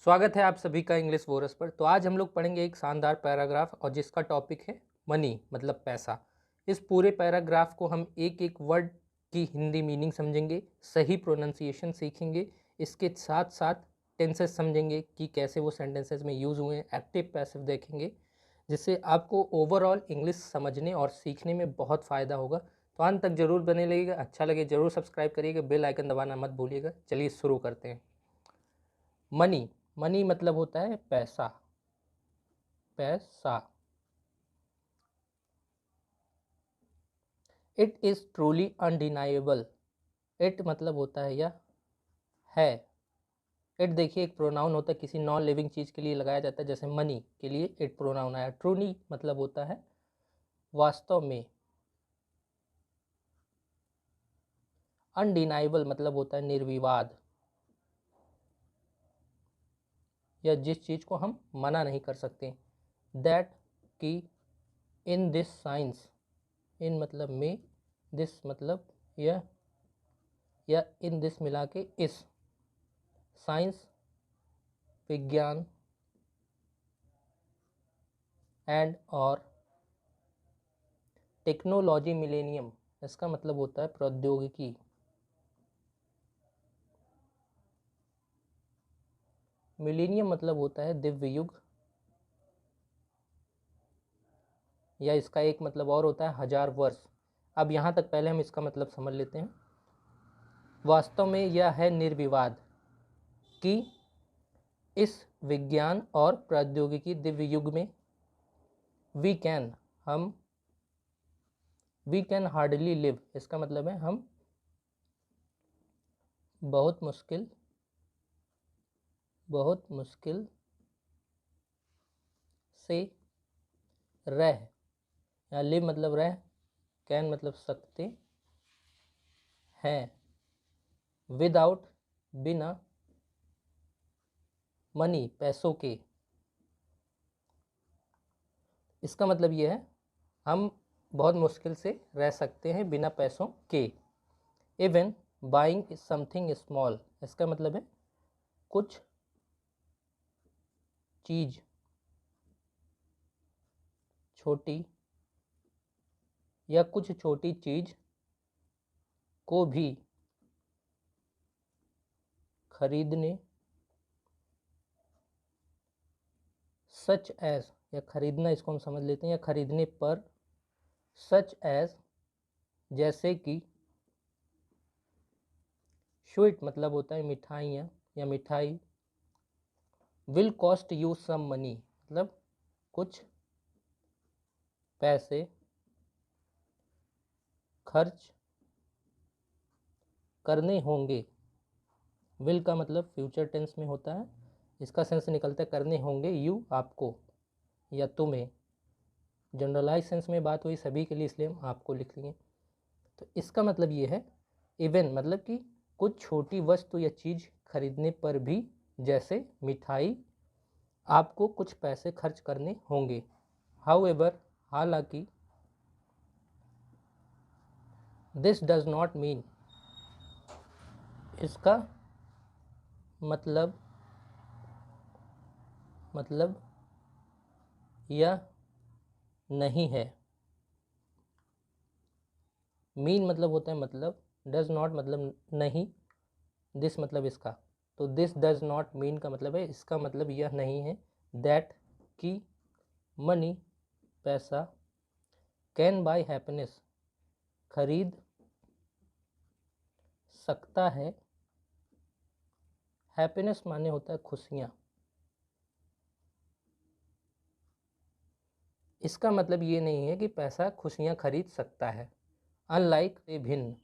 स्वागत है आप सभी का इंग्लिश वोरस पर। तो आज हम लोग पढ़ेंगे एक शानदार पैराग्राफ और जिसका टॉपिक है मनी मतलब पैसा। इस पूरे पैराग्राफ को हम एक एक वर्ड की हिंदी मीनिंग समझेंगे, सही प्रोनाउंसिएशन सीखेंगे, इसके साथ साथ टेंसेस समझेंगे कि कैसे वो सेंटेंसेस में यूज़ हुए हैं, एक्टिव पैसिव देखेंगे, जिससे आपको ओवरऑल इंग्लिश समझने और सीखने में बहुत फ़ायदा होगा। तो अंत तक जरूर बने रहिएगा। अच्छा लगे जरूर सब्सक्राइब करिएगा, बेल आइकन दबाना मत भूलिएगा। चलिए शुरू करते हैं। मनी, मनी मतलब होता है पैसा। पैसा। It is truly undeniable. It मतलब होता है यह है। इट देखिए एक प्रोनाउन होता है, किसी नॉन लिविंग चीज के लिए लगाया जाता है, जैसे मनी के लिए इट प्रोनाउन आया। ट्रूली मतलब होता है वास्तव में। अनडिनाइबल मतलब होता है निर्विवाद, या जिस चीज को हम मना नहीं कर सकते। दैट की इन दिस साइंस, इन मतलब में, दिस मतलब यह, या इन दिस मिला के इस, साइंस विज्ञान, एंड और टेक्नोलॉजी मिलेनियम, इसका मतलब होता है प्रौद्योगिकी। मिलेनियम मतलब होता है दिव्य युग, या इसका एक मतलब और होता है हजार वर्ष। अब यहाँ तक पहले हम इसका मतलब समझ लेते हैं। वास्तव में यह है निर्विवाद कि इस विज्ञान और प्रौद्योगिकी दिव्य युग में वी कैन, हम, वी कैन हार्डली लिव, इसका मतलब है हम बहुत मुश्किल, बहुत मुश्किल से रह, यहाँ लिव मतलब रह, कैन मतलब सकते हैं, विदाउट बिना, मनी पैसों के। इसका मतलब ये है हम बहुत मुश्किल से रह सकते हैं बिना पैसों के। इवन बाइंग समथिंग स्मॉल, इसका मतलब है कुछ चीज छोटी, या कुछ छोटी चीज को भी खरीदने, सच एज, या खरीदना इसको हम समझ लेते हैं, या खरीदने पर, सच एज जैसे कि, स्वीट मतलब होता है मिठाइयाँ या मिठाई, will cost you some money मतलब कुछ पैसे खर्च करने होंगे। विल का मतलब फ्यूचर टेंस में होता है, इसका सेंस निकलता है करने होंगे, यू आपको या तुम्हें। जनरलाइज सेंस में बात हुई सभी के लिए, इसलिए हम आपको लिख लिए। तो इसका मतलब ये है इवन मतलब कि कुछ छोटी वस्तु या चीज़ खरीदने पर भी, जैसे मिठाई, आपको कुछ पैसे खर्च करने होंगे। हाउएवर, हालांकि, दिस डज नॉट मीन, इसका मतलब यह नहीं है। मीन मतलब होता है मतलब, डज नॉट मतलब नहीं, दिस मतलब इसका। तो दिस डज नॉट मीन का मतलब है इसका मतलब यह नहीं है, दैट की मनी पैसा, कैन बाय हैप्पीनेस खरीद सकता है। हैप्पीनेस माने होता है खुशियाँ। इसका मतलब ये नहीं है कि पैसा खुशियाँ खरीद सकता है। अनलाइक से भिन्न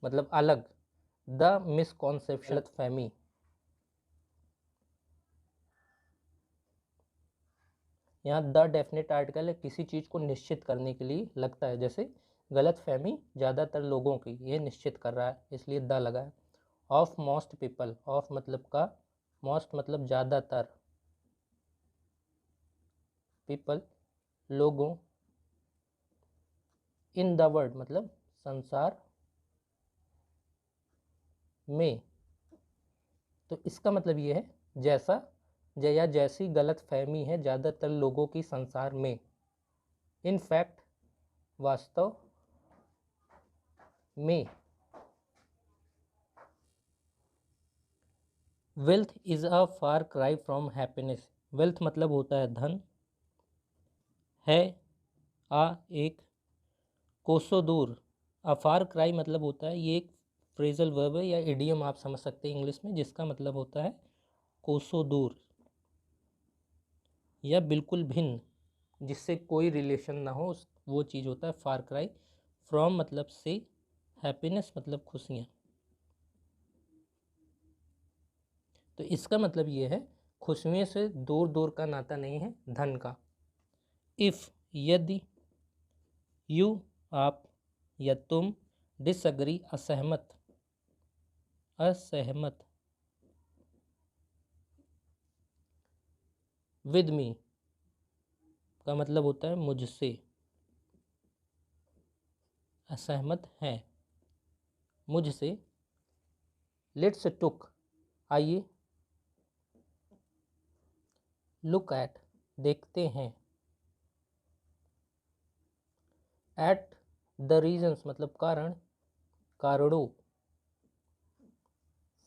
मतलब अलग। द मिसकॉन्सेप्शन गलतफहमी। यहाँ द डेफिनेट आर्टिकल है, किसी चीज़ को निश्चित करने के लिए लगता है, जैसे गलतफहमी ज़्यादातर लोगों की, ये निश्चित कर रहा है इसलिए द लगा है। ऑफ मोस्ट पीपल, ऑफ मतलब का, मोस्ट मतलब ज़्यादातर, पीपल लोगों, इन द वर्ल्ड मतलब संसार में, तो इसका मतलब ये है जैसा या जैसी गलत फहमी है ज़्यादातर लोगों की संसार में। इन फैक्ट वास्तव में wealth is a far cry from happiness. Wealth मतलब होता है धन, है एक कोसों दूर। अ फार क्राई मतलब होता है, ये एक फ्रेजल वर्ब है या इडियम आप समझ सकते हैं इंग्लिश में, जिसका मतलब होता है कोसों दूर या बिल्कुल भिन्न, जिससे कोई रिलेशन ना हो, उस वो चीज़ होता है फार क्राई। फ्रॉम मतलब से, हैप्पीनेस मतलब खुशियाँ। तो इसका मतलब ये है खुशियों से दूर दूर का नाता नहीं है धन का। इफ़ यदि, यू आप या तुम, डिसअग्री असहमत, असहमत, विद मी का मतलब होता है मुझसे, असहमत हैं मुझसे। लेट्स टुक आइए, लुक एट देखते हैं, एट द रीजन्स मतलब कारण, कारणों,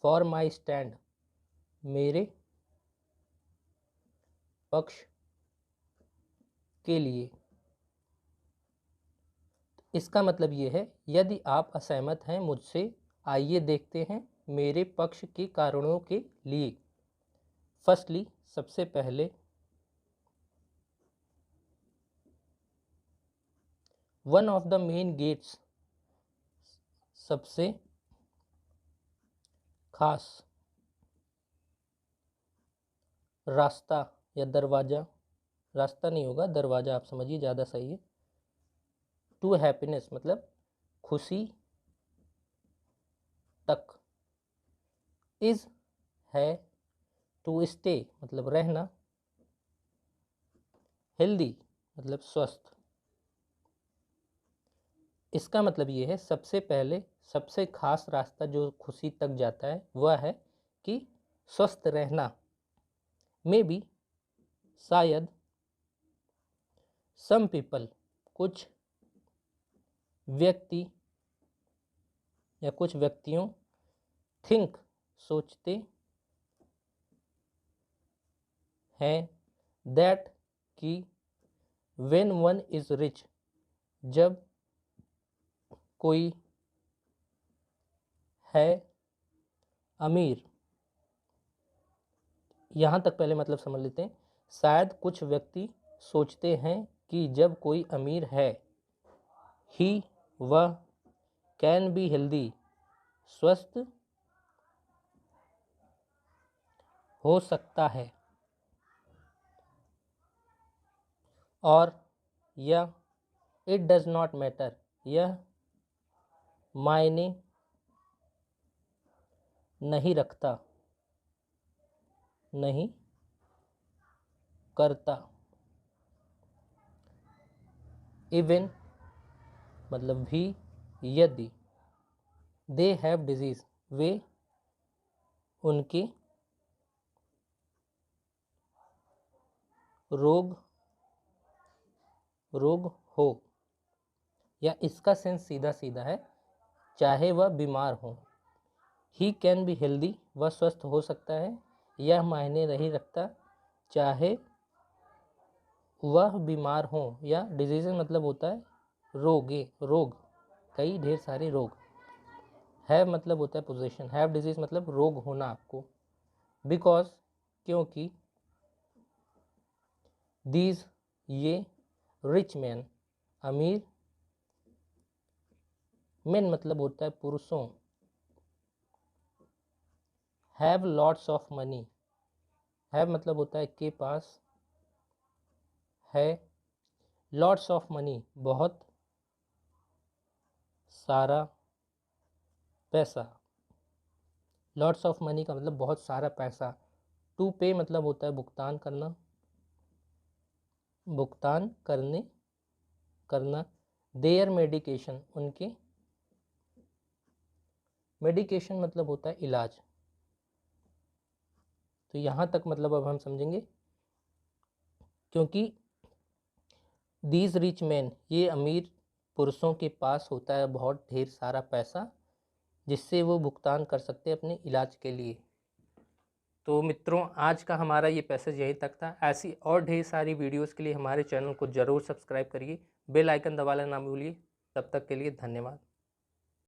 फॉर माई स्टैंड मेरे पक्ष के लिए। इसका मतलब ये है यदि आप असहमत हैं मुझसे, आइए देखते हैं मेरे पक्ष के कारणों के लिए। फर्स्टली सबसे पहले, one of the main gates सबसे खास रास्ता या दरवाज़ा, रास्ता नहीं होगा दरवाज़ा, आप समझिए ज़्यादा सही है। टू हैप्पीनेस मतलब खुशी तक, इज़ है, टू स्टे मतलब रहना, हेल्दी मतलब स्वस्थ। इसका मतलब ये है सबसे पहले सबसे खास रास्ता जो खुशी तक जाता है वह है कि स्वस्थ रहना। मे बी शायद, सम पीपल कुछ व्यक्ति या कुछ व्यक्तियों, थिंक सोचते हैं, दैट कि व्हेन वन इज रिच जब कोई है अमीर। यहाँ तक पहले मतलब समझ लेते हैं। शायद कुछ व्यक्ति सोचते हैं कि जब कोई अमीर है, ही वह, कैन बी हेल्दी स्वस्थ हो सकता है, और यह इट डज नॉट मैटर यह मायने नहीं रखता, नहीं करता। इवन मतलब भी, यदि, दे हैव डिजीज वे उनके रोग हो, या इसका सेंस सीधा सीधा है चाहे वह बीमार हो। ही कैन बी हेल्दी वह स्वस्थ हो सकता है, यह मायने नहीं रखता चाहे वह बीमार हो, या डिजीज मतलब होता है रोग, कई ढेर सारे रोग। हैव मतलब होता है पोजीशन, हैव डिजीज मतलब रोग होना आपको। बिकॉज क्योंकि, दीज ये, रिच मैन अमीर, मेन मतलब होता है पुरुषों, have lots of money, have मतलब होता है के पास है, लॉट्स ऑफ मनी बहुत सारा पैसा, लॉट्स ऑफ मनी का मतलब बहुत सारा पैसा। टू पे मतलब होता है भुगतान करना, भुगतान करना। देयर मेडिकेशन उनके, मेडिकेशन मतलब होता है इलाज, तो यहाँ तक मतलब अब हम समझेंगे, क्योंकि दीज रिच मैन, ये अमीर पुरुषों के पास होता है बहुत ढेर सारा पैसा जिससे वो भुगतान कर सकते हैं अपने इलाज के लिए। तो मित्रों, आज का हमारा ये पैसेज यहीं तक था। ऐसी और ढेर सारी वीडियोस के लिए हमारे चैनल को ज़रूर सब्सक्राइब करिए, बेल आइकन दबाना ना भूलिए। तब तक के लिए धन्यवाद।